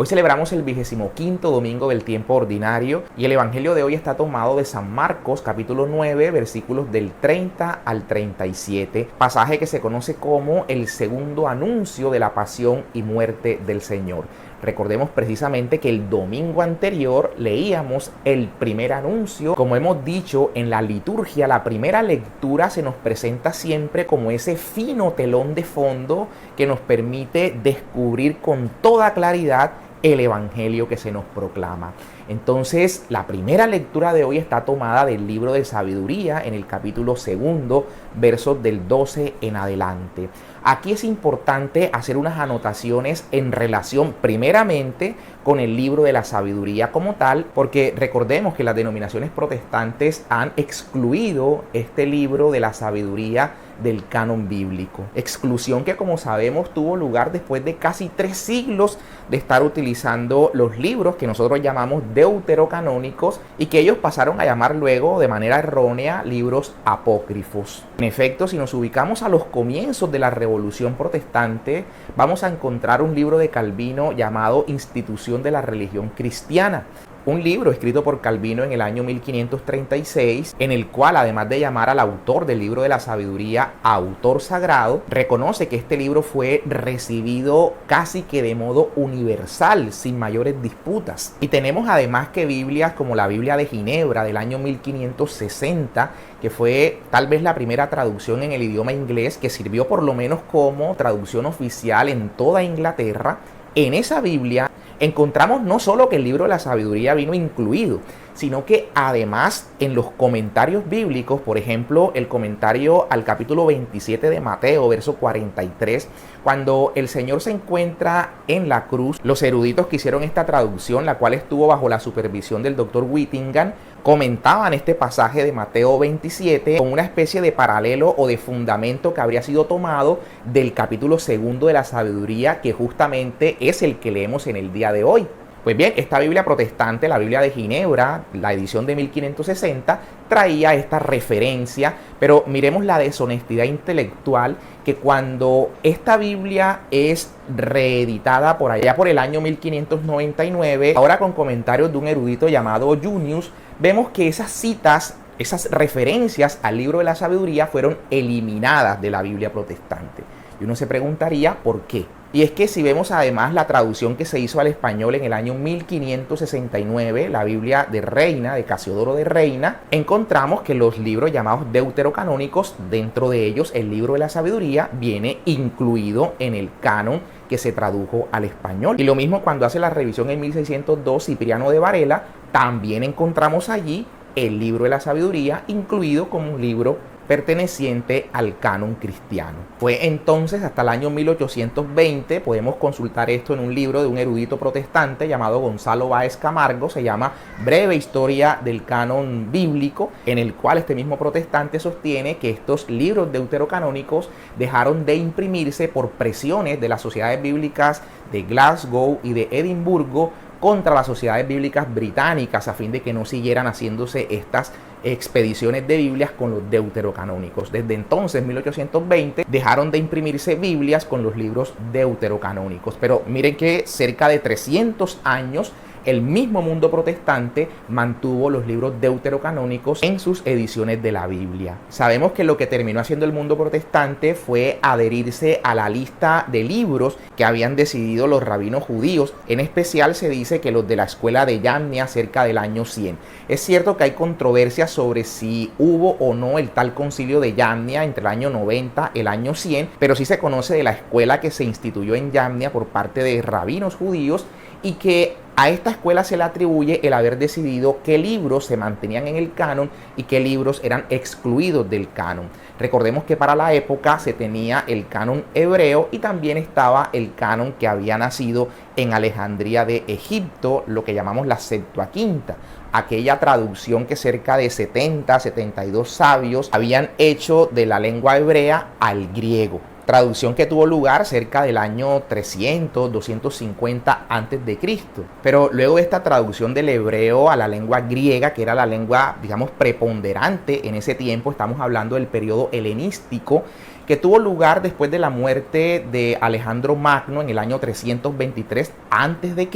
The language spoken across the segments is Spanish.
Hoy celebramos el 25º domingo del tiempo ordinario y el evangelio de hoy está tomado de San Marcos capítulo 9 versículos del 30 al 37, pasaje que se conoce como el segundo anuncio de la pasión y muerte del Señor. Recordemos precisamente que el domingo anterior leíamos el primer anuncio. Como hemos dicho en la liturgia, la primera lectura se nos presenta siempre como ese fino telón de fondo que nos permite descubrir con toda claridad el evangelio que se nos proclama. Entonces, la primera lectura de hoy está tomada del libro de Sabiduría en el capítulo 2, versos del 12 en adelante. Aquí es importante hacer unas anotaciones en relación primeramente con el libro de la Sabiduría como tal, porque recordemos que las denominaciones protestantes han excluido este libro de la Sabiduría del canon bíblico. Exclusión que, como sabemos, tuvo lugar después de casi 3 siglos de estar utilizando los libros que nosotros llamamos deuterocanónicos y que ellos pasaron a llamar luego de manera errónea libros apócrifos. En efecto, si nos ubicamos a los comienzos de la Revolución Protestante, vamos a encontrar un libro de Calvino llamado Institución de la Religión Cristiana. Un libro escrito por Calvino en el año 1536, en el cual, además de llamar al autor del libro de la Sabiduría autor sagrado, reconoce que este libro fue recibido casi que de modo universal, sin mayores disputas. Y tenemos además que Biblias como la Biblia de Ginebra del año 1560, que fue tal vez la primera traducción en el idioma inglés, que sirvió por lo menos como traducción oficial en toda Inglaterra. En esa Biblia encontramos no solo que el libro de la Sabiduría vino incluido, sino que además en los comentarios bíblicos, por ejemplo, el comentario al capítulo 27 de Mateo, verso 43, cuando el Señor se encuentra en la cruz, los eruditos que hicieron esta traducción, la cual estuvo bajo la supervisión del Dr. Whittingham, comentaban este pasaje de Mateo 27 con una especie de paralelo o de fundamento que habría sido tomado del capítulo 2 de la Sabiduría, que justamente es el que leemos en el día de hoy. Pues bien, esta Biblia protestante, la Biblia de Ginebra, la edición de 1560, traía esta referencia, pero miremos la deshonestidad intelectual que cuando esta Biblia es reeditada por allá por el año 1599, ahora con comentarios de un erudito llamado Junius, vemos que esas citas, esas referencias al libro de la Sabiduría fueron eliminadas de la Biblia protestante. Y uno se preguntaría ¿por qué? Y es que si vemos además la traducción que se hizo al español en el año 1569, la Biblia de Reina, de Casiodoro de Reina, encontramos que los libros llamados deuterocanónicos, dentro de ellos el libro de la Sabiduría, viene incluido en el canon que se tradujo al español. Y lo mismo cuando hace la revisión en 1602 Cipriano de Varela, también encontramos allí el libro de la Sabiduría incluido como un libro perteneciente al canon cristiano. Fue entonces hasta el año 1820, podemos consultar esto en un libro de un erudito protestante llamado Gonzalo Báez Camargo, se llama Breve Historia del Canon Bíblico, en el cual este mismo protestante sostiene que estos libros deuterocanónicos dejaron de imprimirse por presiones de las sociedades bíblicas de Glasgow y de Edimburgo contra las sociedades bíblicas británicas a fin de que no siguieran haciéndose estas expediciones de Biblias con los deuterocanónicos. Desde entonces, 1820, dejaron de imprimirse Biblias con los libros deuterocanónicos. Pero miren que cerca de 300 años el mismo mundo protestante mantuvo los libros deuterocanónicos en sus ediciones de la Biblia. Sabemos que lo que terminó haciendo el mundo protestante fue adherirse a la lista de libros que habían decidido los rabinos judíos. En especial se dice que los de la escuela de Yamnia cerca del año 100. Es cierto que hay controversias sobre si hubo o no el tal concilio de Yamnia entre el año 90 y el año 100, pero sí se conoce de la escuela que se instituyó en Yamnia por parte de rabinos judíos y que a esta escuela se le atribuye el haber decidido qué libros se mantenían en el canon y qué libros eran excluidos del canon. Recordemos que para la época se tenía el canon hebreo y también estaba el canon que había nacido en Alejandría de Egipto, lo que llamamos la Septuaginta, aquella traducción que cerca de 72 sabios habían hecho de la lengua hebrea al griego. Traducción que tuvo lugar cerca del año 300, 250 a.C. Pero luego de esta traducción del hebreo a la lengua griega, que era la lengua, digamos, preponderante en ese tiempo, estamos hablando del periodo helenístico, que tuvo lugar después de la muerte de Alejandro Magno en el año 323 a.C.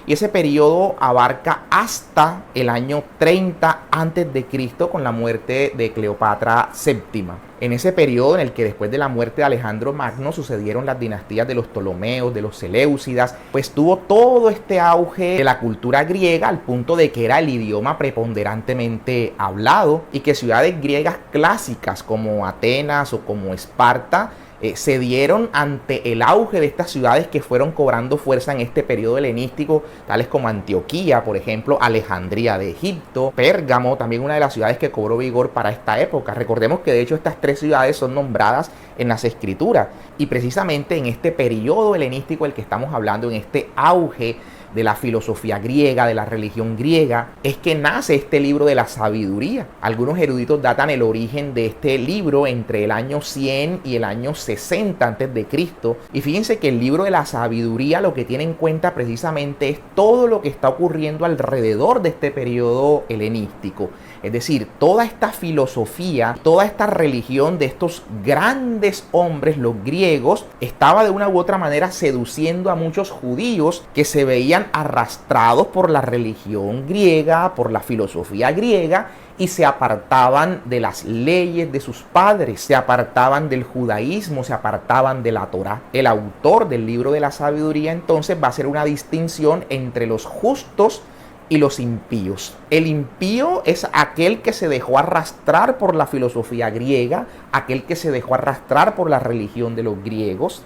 y ese periodo abarca hasta el año 30 a.C. con la muerte de Cleopatra VII. En ese periodo en el que después de la muerte de Alejandro Magno sucedieron las dinastías de los Ptolomeos, de los Seleucidas, pues tuvo todo este auge de la cultura griega al punto de que era el idioma preponderantemente hablado y que ciudades griegas clásicas como Atenas o como Esparta se dieron ante el auge de estas ciudades que fueron cobrando fuerza en este periodo helenístico, tales como Antioquía, por ejemplo, Alejandría de Egipto, Pérgamo, también una de las ciudades que cobró vigor para esta época. Recordemos que de hecho estas tres ciudades son nombradas en las escrituras y precisamente en este periodo helenístico del que estamos hablando, en este auge de la filosofía griega, de la religión griega, es que nace este libro de la sabiduría. Algunos eruditos datan el origen de este libro entre el año 100 y el año 60 a.C. Y fíjense que el libro de la sabiduría lo que tiene en cuenta precisamente es todo lo que está ocurriendo alrededor de este periodo helenístico. Es decir, toda esta filosofía, toda esta religión de estos grandes hombres, los griegos, estaba de una u otra manera seduciendo a muchos judíos que se veían arrastrados por la religión griega, por la filosofía griega, y se apartaban de las leyes de sus padres, se apartaban del judaísmo, se apartaban de la Torá. El autor del libro de la sabiduría entonces va a hacer una distinción entre los justos y los impíos. El impío es aquel que se dejó arrastrar por la filosofía griega, aquel que se dejó arrastrar por la religión de los griegos,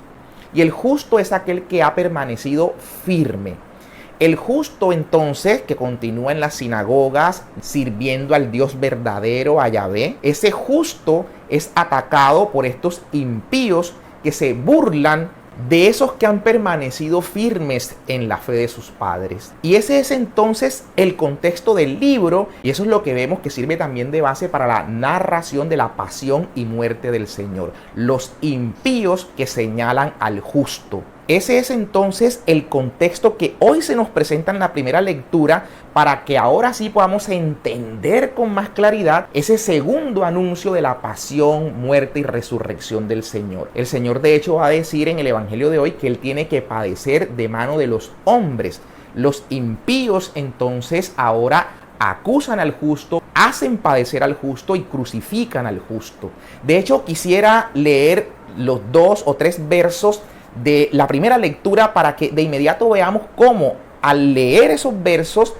y el justo es aquel que ha permanecido firme. El justo entonces, que continúa en las sinagogas sirviendo al Dios verdadero, a Yahvé, ese justo es atacado por estos impíos que se burlan de esos que han permanecido firmes en la fe de sus padres. Y ese es entonces el contexto del libro, y eso es lo que vemos que sirve también de base para la narración de la pasión y muerte del Señor. Los impíos que señalan al justo. Ese es entonces el contexto que hoy se nos presenta en la primera lectura para que ahora sí podamos entender con más claridad ese segundo anuncio de la pasión, muerte y resurrección del Señor. El Señor de hecho va a decir en el Evangelio de hoy que Él tiene que padecer de mano de los hombres. Los impíos entonces ahora acusan al justo, hacen padecer al justo y crucifican al justo. De hecho, quisiera leer los 2 o 3 versos de la primera lectura para que de inmediato veamos cómo al leer esos versos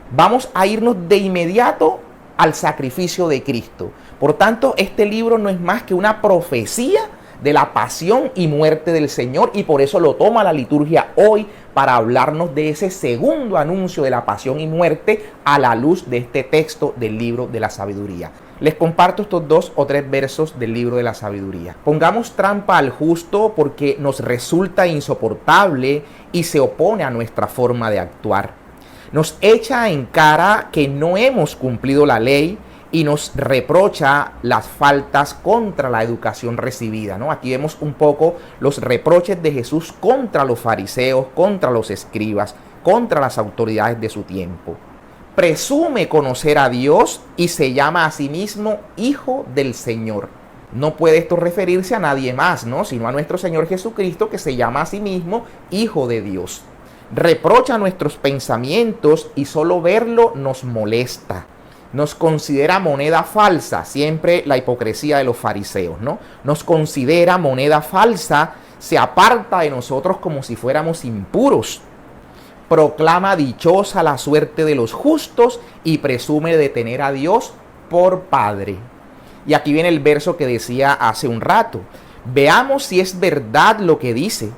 vamos a irnos de inmediato al sacrificio de Cristo. Por tanto, este libro no es más que una profecía de la pasión y muerte del Señor, y por eso lo toma la liturgia hoy para hablarnos de ese segundo anuncio de la pasión y muerte a la luz de este texto del libro de la sabiduría. Les comparto estos 2 o 3 versos del libro de la sabiduría. Pongamos trampa al justo porque nos resulta insoportable y se opone a nuestra forma de actuar. Nos echa en cara que no hemos cumplido la ley y nos reprocha las faltas contra la educación recibida, ¿no? Aquí vemos un poco los reproches de Jesús contra los fariseos, contra los escribas, contra las autoridades de su tiempo. Presume conocer a Dios y se llama a sí mismo Hijo del Señor. No puede esto referirse a nadie más, ¿no? Sino a nuestro Señor Jesucristo, que se llama a sí mismo Hijo de Dios. Reprocha nuestros pensamientos y solo verlo nos molesta. Nos considera moneda falsa, siempre la hipocresía de los fariseos, ¿no? Nos considera moneda falsa, se aparta de nosotros como si fuéramos impuros. Proclama dichosa la suerte de los justos y presume de tener a Dios por Padre. Y aquí viene el verso que decía hace un rato. Veamos si es verdad lo que dice.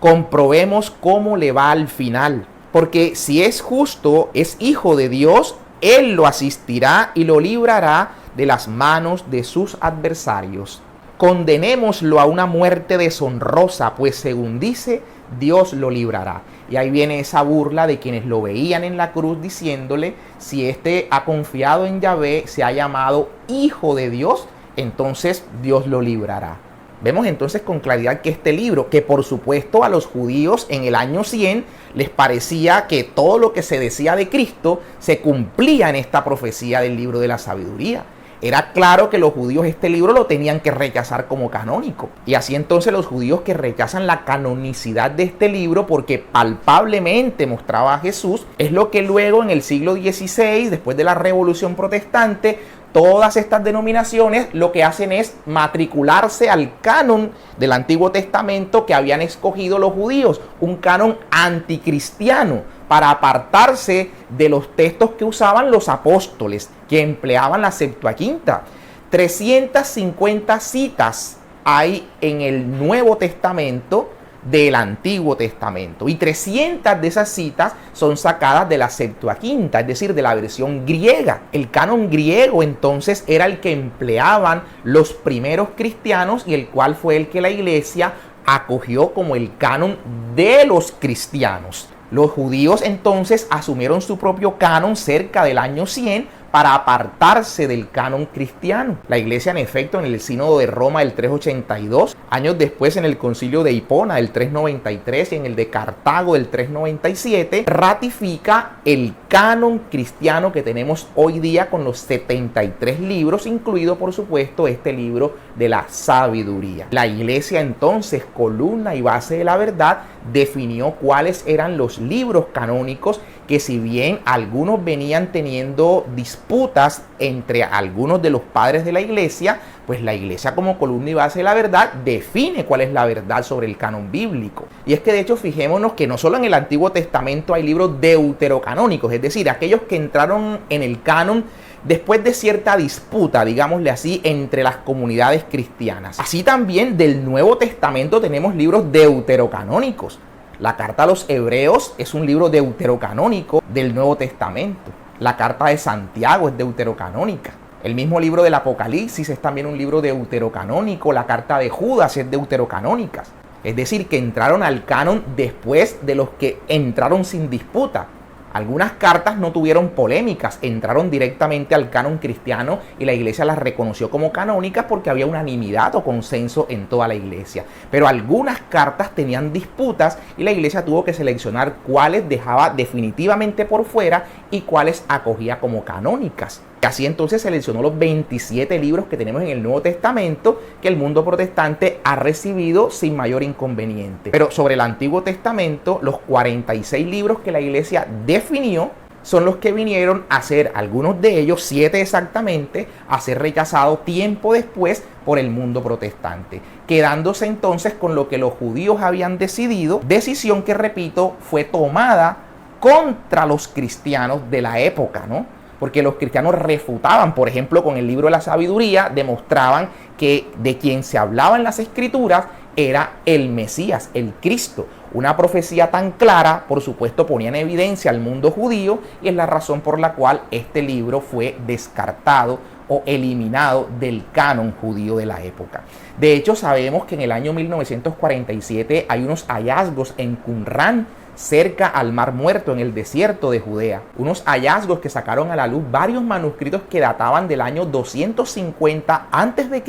Comprobemos cómo le va al final. Porque si es justo, es hijo de Dios, Él lo asistirá y lo librará de las manos de sus adversarios. Condenémoslo a una muerte deshonrosa, pues según dice, Dios lo librará. Y ahí viene esa burla de quienes lo veían en la cruz diciéndole, si éste ha confiado en Yahvé, se ha llamado Hijo de Dios, entonces Dios lo librará. Vemos entonces con claridad que este libro, que por supuesto a los judíos en el año 100 les parecía que todo lo que se decía de Cristo se cumplía en esta profecía del libro de la sabiduría. era claro que los judíos este libro lo tenían que rechazar como canónico. Y así entonces los judíos que rechazan la canonicidad de este libro porque palpablemente mostraba a Jesús, es lo que luego en el siglo XVI, después de la Revolución Protestante, todas estas denominaciones lo que hacen es matricularse al canon del Antiguo Testamento que habían escogido los judíos, un canon anticristiano, para apartarse de los textos que usaban los apóstoles, que empleaban la Septuaginta. 350 citas hay en el Nuevo Testamento del Antiguo Testamento, y 300 de esas citas son sacadas de la Septuaginta, es decir, de la versión griega. El canon griego entonces era el que empleaban los primeros cristianos y el cual fue el que la iglesia acogió como el canon de los cristianos. Los judíos entonces asumieron su propio canon cerca del año 100 para apartarse del canon cristiano. La iglesia, en efecto, en el sínodo de Roma del 382, años después en el concilio de Hipona del 393 y en el de Cartago del 397, ratifica el canon cristiano que tenemos hoy día con los 73 libros, incluido por supuesto este libro de la sabiduría. La iglesia entonces, columna y base de la verdad, definió cuáles eran los libros canónicos que, si bien algunos venían teniendo disputas entre algunos de los padres de la iglesia, pues la iglesia, como columna y base de la verdad, define cuál es la verdad sobre el canon bíblico. Y es que de hecho fijémonos que no solo en el Antiguo Testamento hay libros deuterocanónicos, es decir, aquellos que entraron en el canon después de cierta disputa, digámosle así, entre las comunidades cristianas. Así también del Nuevo Testamento tenemos libros deuterocanónicos. La carta a los Hebreos es un libro deuterocanónico del Nuevo Testamento. La carta de Santiago es deuterocanónica. El mismo libro del Apocalipsis es también un libro deuterocanónico. La carta de Judas es deuterocanónica. Es decir, que entraron al canon después de los que entraron sin disputa. Algunas cartas no tuvieron polémicas, entraron directamente al canon cristiano y la iglesia las reconoció como canónicas porque había unanimidad o consenso en toda la iglesia. Pero algunas cartas tenían disputas y la iglesia tuvo que seleccionar cuáles dejaba definitivamente por fuera y cuáles acogía como canónicas. Y así entonces seleccionó los 27 libros que tenemos en el Nuevo Testamento que el mundo protestante ha recibido sin mayor inconveniente. Pero sobre el Antiguo Testamento, los 46 libros que la iglesia definió son los que vinieron a ser, algunos de ellos, 7 exactamente, a ser rechazados tiempo después por el mundo protestante, quedándose entonces con lo que los judíos habían decidido, decisión que, repito, fue tomada contra los cristianos de la época, ¿no? Porque los cristianos refutaban, por ejemplo, con el libro de la sabiduría, demostraban que de quien se hablaba en las escrituras era el Mesías, el Cristo. Una profecía tan clara, por supuesto, ponía en evidencia al mundo judío y es la razón por la cual este libro fue descartado o eliminado del canon judío de la época. De hecho, sabemos que en el año 1947 hay unos hallazgos en Qumrán, cerca al Mar Muerto, en el desierto de Judea. Unos hallazgos que sacaron a la luz varios manuscritos que databan del año 250 a.C.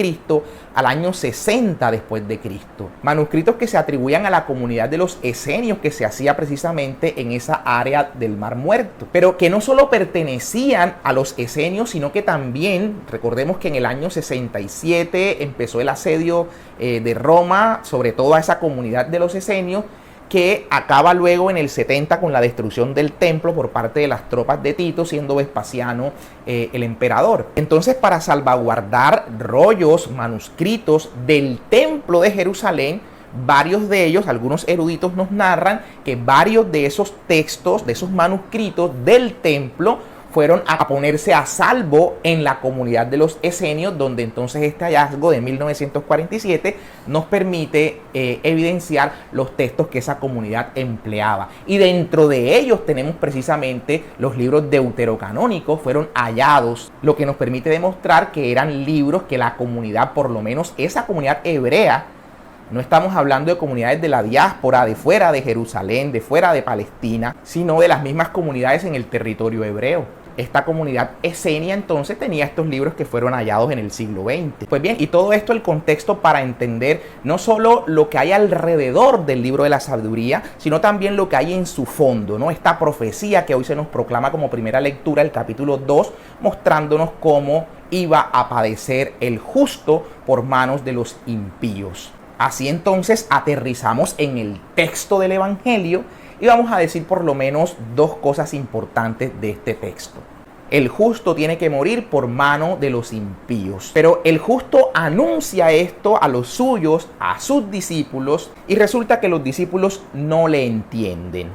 al año 60 después de Cristo. Manuscritos que se atribuían a la comunidad de los esenios que se hacía precisamente en esa área del Mar Muerto. Pero que no solo pertenecían a los esenios, sino que también, recordemos que en el año 67 empezó el asedio de Roma sobre toda esa comunidad de los esenios, que acaba luego en el 70 con la destrucción del templo por parte de las tropas de Tito, siendo Vespasiano el emperador. Entonces, para salvaguardar rollos, manuscritos del templo de Jerusalén, varios de ellos, algunos eruditos nos narran que varios de esos textos, de esos manuscritos del templo, fueron a ponerse a salvo en la comunidad de los esenios, donde entonces este hallazgo de 1947 nos permite evidenciar los textos que esa comunidad empleaba. Y dentro de ellos tenemos precisamente los libros deuterocanónicos, fueron hallados, lo que nos permite demostrar que eran libros que la comunidad, por lo menos esa comunidad hebrea, no estamos hablando de comunidades de la diáspora, de fuera de Jerusalén, de fuera de Palestina, sino de las mismas comunidades en el territorio hebreo. Esta comunidad esenia entonces tenía estos libros que fueron hallados en el siglo XX. Pues bien, y todo esto el contexto para entender no solo lo que hay alrededor del libro de la sabiduría, sino también lo que hay en su fondo, ¿no? Esta profecía que hoy se nos proclama como primera lectura, el capítulo 2, mostrándonos cómo iba a padecer el justo por manos de los impíos. Así entonces aterrizamos en el texto del Evangelio y vamos a decir por lo menos dos cosas importantes de este texto. El justo tiene que morir por mano de los impíos. Pero el justo anuncia esto a los suyos, a sus discípulos, y resulta que los discípulos no le entienden.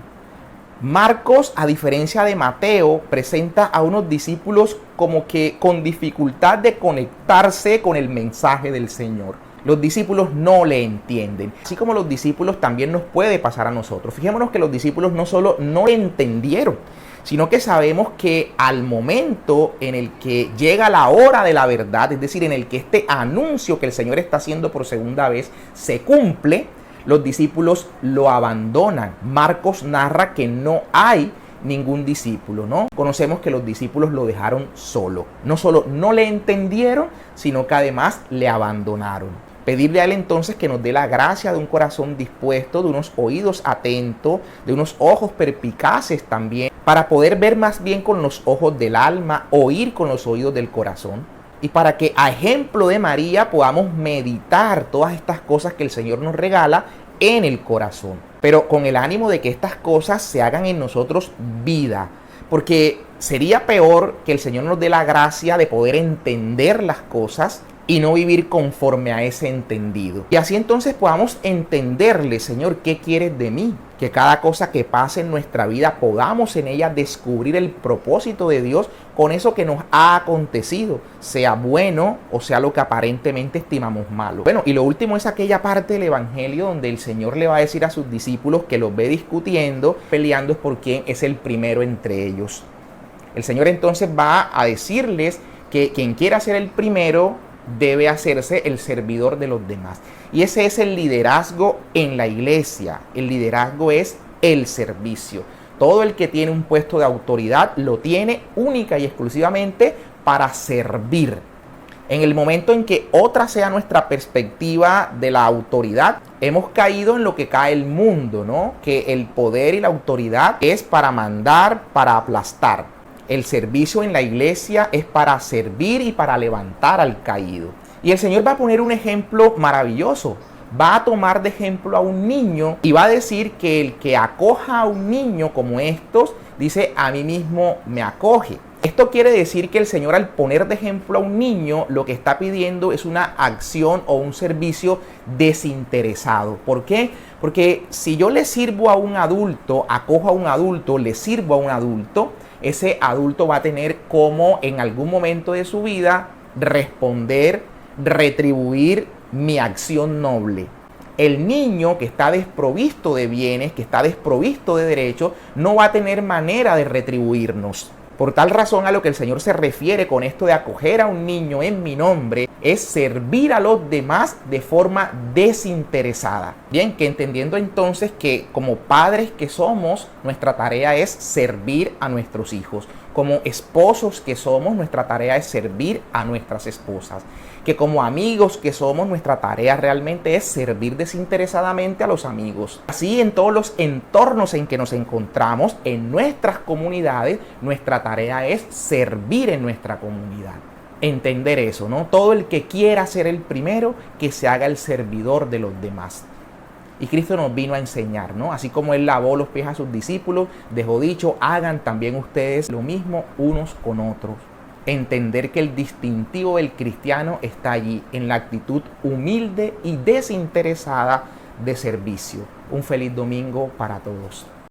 Marcos, a diferencia de Mateo, presenta a unos discípulos como que con dificultad de conectarse con el mensaje del Señor. Los discípulos no le entienden. Así como los discípulos también nos puede pasar a nosotros. Fijémonos que los discípulos no solo no entendieron, sino que sabemos que al momento en el que llega la hora de la verdad, es decir, en el que este anuncio que el Señor está haciendo por segunda vez se cumple, los discípulos lo abandonan. Marcos narra que no hay ningún discípulo, ¿no? Conocemos que los discípulos lo dejaron solo. No solo no le entendieron, sino que además le abandonaron. Pedirle a Él entonces que nos dé la gracia de un corazón dispuesto, de unos oídos atentos, de unos ojos perspicaces también, para poder ver más bien con los ojos del alma, oír con los oídos del corazón, y para que a ejemplo de María podamos meditar todas estas cosas que el Señor nos regala en el corazón, pero con el ánimo de que estas cosas se hagan en nosotros vida, porque sería peor que el Señor nos dé la gracia de poder entender las cosas y no vivir conforme a ese entendido. Y así entonces podamos entenderle, Señor, ¿qué quieres de mí? Que cada cosa que pase en nuestra vida podamos en ella descubrir el propósito de Dios con eso que nos ha acontecido, sea bueno o sea lo que aparentemente estimamos malo. Bueno, y lo último es aquella parte del Evangelio donde el Señor le va a decir a sus discípulos que los ve discutiendo, peleando por quién es el primero entre ellos. El Señor entonces va a decirles que quien quiera ser el primero debe hacerse el servidor de los demás. Y ese es el liderazgo en la iglesia. El liderazgo es el servicio. Todo el que tiene un puesto de autoridad lo tiene única y exclusivamente para servir. En el momento en que otra sea nuestra perspectiva de la autoridad, hemos caído en lo que cae el mundo, ¿no? Que el poder y la autoridad es para mandar, para aplastar. El servicio en la iglesia es para servir y para levantar al caído. Y el Señor va a poner un ejemplo maravilloso. Va a tomar de ejemplo a un niño y va a decir que el que acoja a un niño como estos, dice, a mí mismo me acoge. Esto quiere decir que el Señor, al poner de ejemplo a un niño, lo que está pidiendo es una acción o un servicio desinteresado. ¿Por qué? Porque si yo le sirvo a un adulto, acojo a un adulto, le sirvo a un adulto, ese adulto va a tener como en algún momento de su vida responder, retribuir mi acción noble. El niño que está desprovisto de bienes, que está desprovisto de derechos, no va a tener manera de retribuirnos. Por tal razón, a lo que el Señor se refiere con esto de acoger a un niño en mi nombre es servir a los demás de forma desinteresada. Bien, que entendiendo entonces que como padres que somos, nuestra tarea es servir a nuestros hijos. Como esposos que somos, nuestra tarea es servir a nuestras esposas. Que como amigos que somos, nuestra tarea realmente es servir desinteresadamente a los amigos. Así en todos los entornos en que nos encontramos, en nuestras comunidades, nuestra tarea es servir en nuestra comunidad. Entender eso, ¿no? Todo el que quiera ser el primero, que se haga el servidor de los demás. Y Cristo nos vino a enseñar, ¿no? Así como Él lavó los pies a sus discípulos, dejó dicho, hagan también ustedes lo mismo unos con otros. Entender que el distintivo del cristiano está allí, en la actitud humilde y desinteresada de servicio. Un feliz domingo para todos.